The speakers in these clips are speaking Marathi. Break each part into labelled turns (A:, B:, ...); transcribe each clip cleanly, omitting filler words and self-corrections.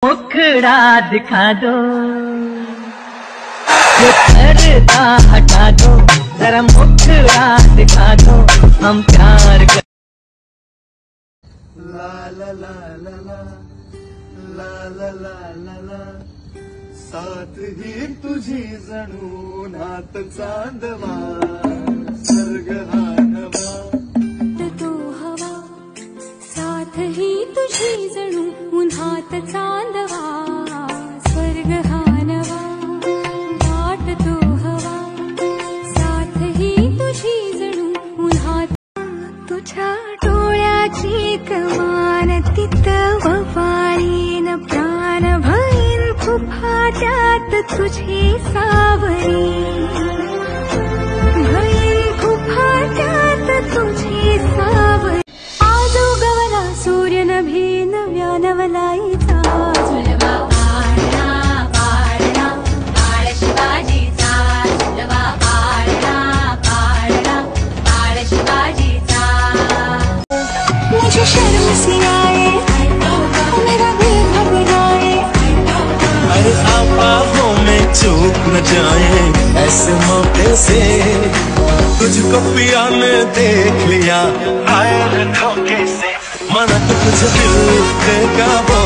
A: मुखड़ा दिखा दो, ये पर्दा हटा दो, जरा मुखड़ा दिखा दो, हम प्यार कर।
B: ला ला ला ला ला ला ला ला ला ला, साथ ही तुझी जणू नात चांदवा, स्वर्ग हा नवा
C: तो हवा, साथ ही तुझी जणू उन्हात चांदवा, स्वर्ग हा नवा वाट तो हवा, साथ ही तुझी जणू उन्हात। तुझ्या डोळ्याची कमान तिथं ववाळीन प्राण भईन फुफाट्यात तुझी सावरी, भईन फुफाट्यात तुझी सावरी। आजो गवला सूर्य नभी नव्या नवलाईचा, झुलवा पाळणा पाळणा बाळ शिवाजीचा, झुलवा पाळणा पाळणा बाळ शिवाजीचा। मुझे शर्म सी आए, मेरा दिल घबराए,
B: अरे आवाज़ों में चूक न जाए, ऐसे मौके से तुझको पिया ने देख लिया, आए धोखे से मना तो तुझे दिल देगा वो।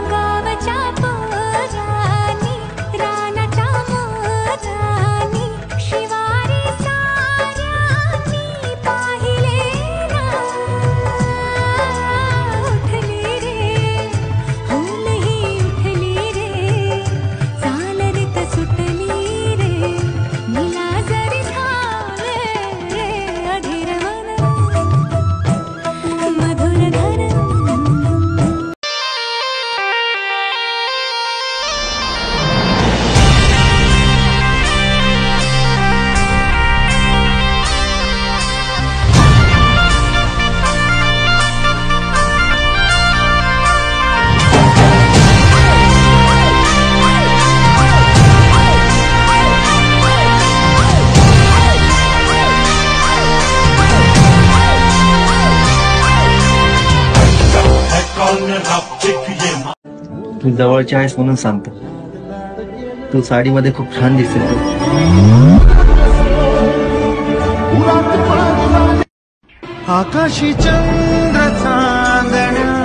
C: गावच्या पोरानी रानाच्या मोरानी, शिवारी साऱ्यांनी पाहिले ना, उठली रे हुलही उठली रे, चालरीत सुटली रे, नीला जरी धावे अधीर मन मधुर धन।
A: तू जवळची आहेस म्हणून सांगतो, तू साडीमध्ये खूप छान दिसते।
B: आकाशी चंद्र चांदण्या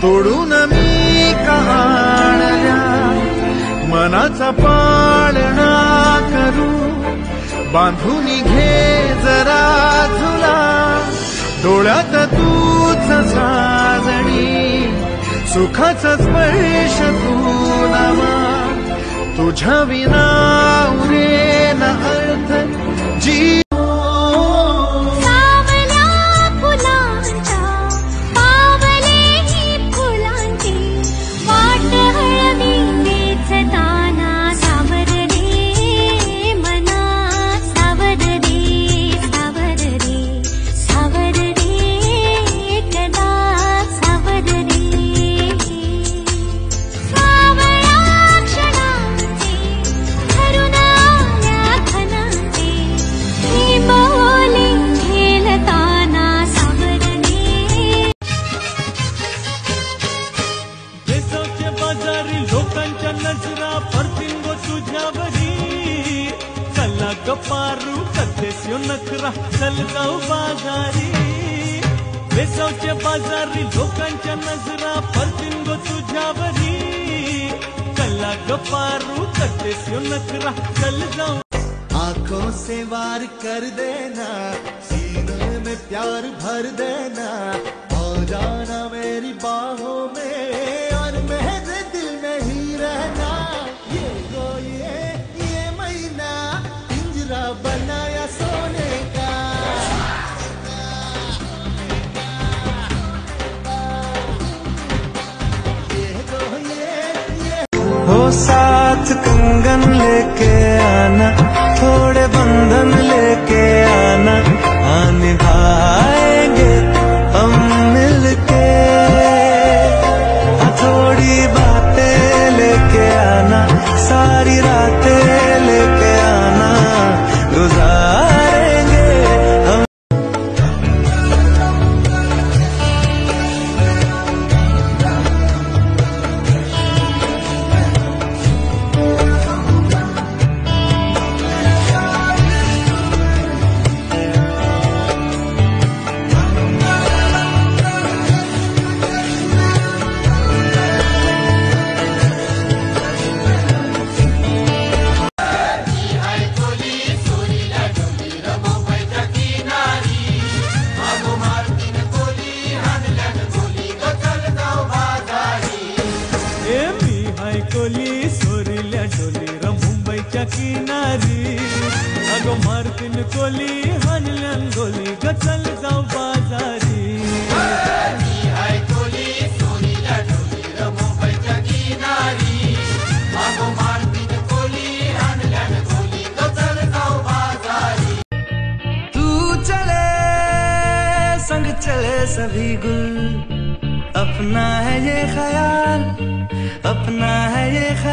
B: तोडून मी कहाणल्या, मनाचा पाळणा करू बांधून घे जरा झुला, डोळ्यात तूच साजणी सुखाचा स्पर्श तू नामा, तुझ्या विना उरेन अर्थ जी। लोकांच्या नजरा परतीन गो तुझ्यावरी, चला गपारू कथेस्यो नखरा चल जाऊ बाजारी, बेसावच्या बाजारी लोकांच्या नजरा परतीन गो तुझ्यावरी, चला गपारू कथेस्यो नखरा चल जाऊ। आंखों से वार कर देना, सीने में प्यार भर देना, आ जाना मेरी बाहों में और मेरे दिल में ही रहना, ये महीना पिंजरा बनाया सोने का। हो साथ कंगन लेके आना, थोड़े बंधन लेके आना, निभाएंगे हम मिलके, थोड़ी बातें लेके आना, सारी रातें लेके आना, गुजारेंगे हम। कोली सोरिल्या डोली र मुंबईच्या किनारी अगो मारतीन कोली हाणल्यान गोली ग चल जाऊ बाजारी संग चले सभी गुल अपना है ये ख्याल अपना है ये ख्याल